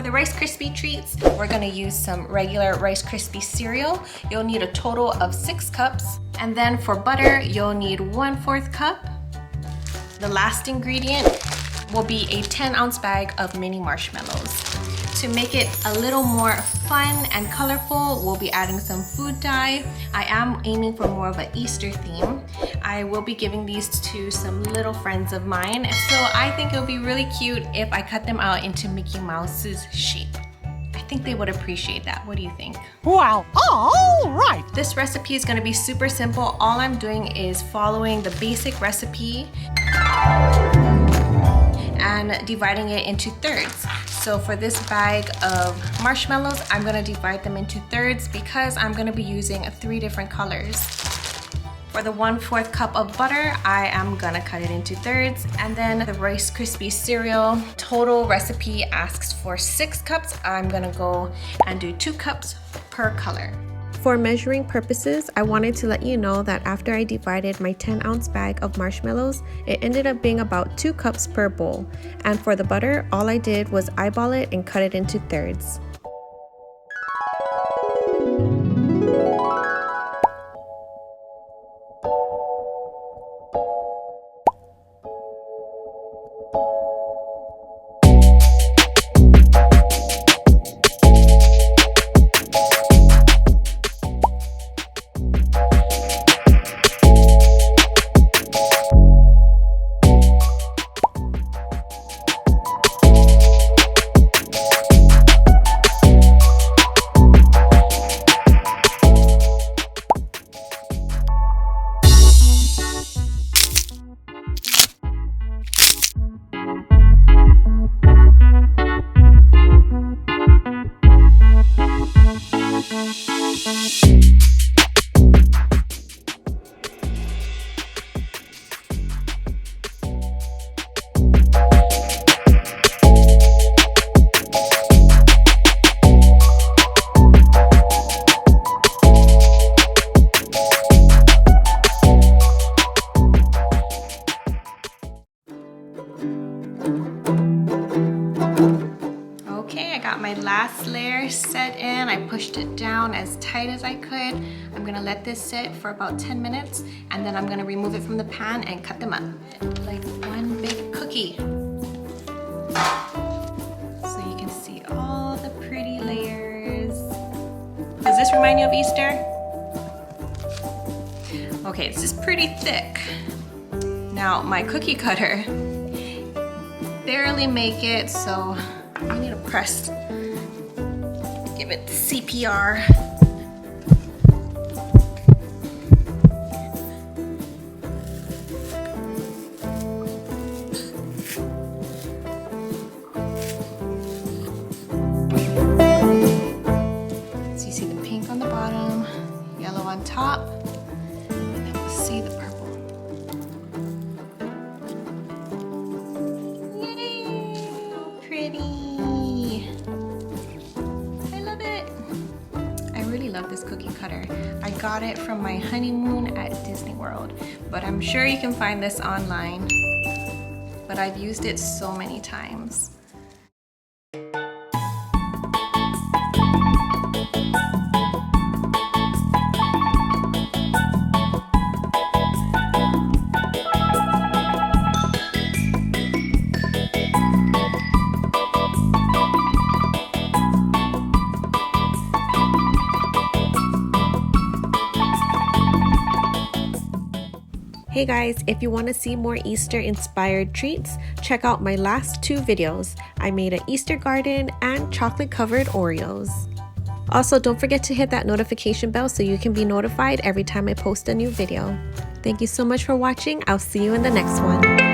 For the Rice Krispie treats, we're gonna use some regular Rice Krispie cereal. You'll need a total of 6 cups. And then for butter, you'll need 1/4 cup. The last ingredient will be a 10-ounce bag of mini marshmallows. To make it a little more fun and colorful, we'll be adding some food dye. I am aiming for more of an Easter theme. I will be giving these to some little friends of mine, so I think it'll be really cute if I cut them out into Mickey Mouse's shape. I think they would appreciate that. What do you think? Well, all right. This recipe is gonna be super simple. All I'm doing is following the basic recipe and dividing it into thirds. So for this bag of marshmallows, I'm gonna divide them into thirds because I'm gonna be using 3 different colors. For the 1/4 cup of butter, I am gonna cut it into thirds. And then the Rice Krispie cereal, total recipe asks for 6 cups. I'm gonna go and do 2 cups per color. For measuring purposes, I wanted to let you know that after I divided my 10-ounce bag of marshmallows, it ended up being about 2 cups per bowl. And for the butter, all I did was eyeball it and cut it into thirds. My last layer set in. I pushed it down as tight as I could. I'm gonna let this sit for about 10 minutes and then I'm gonna remove it from the pan and cut them up like one big cookie. So you can see all the pretty layers. Does this remind you of Easter? Okay, this is pretty thick. Now my cookie cutter barely make it, so I need to press. Give it the CPR. So you see the pink on the bottom, yellow on top, and then we'll see the purple. Yay! So pretty. Love this cookie cutter. I got it from my honeymoon at Disney World, but I'm sure you can find this online. But I've used it so many times. Hey guys, if you want to see more Easter inspired treats, check out my last 2 videos. I made an Easter garden and chocolate covered Oreos. Also, don't forget to hit that notification bell so you can be notified every time I post a new video. Thank you so much for watching. I'll see you in the next one.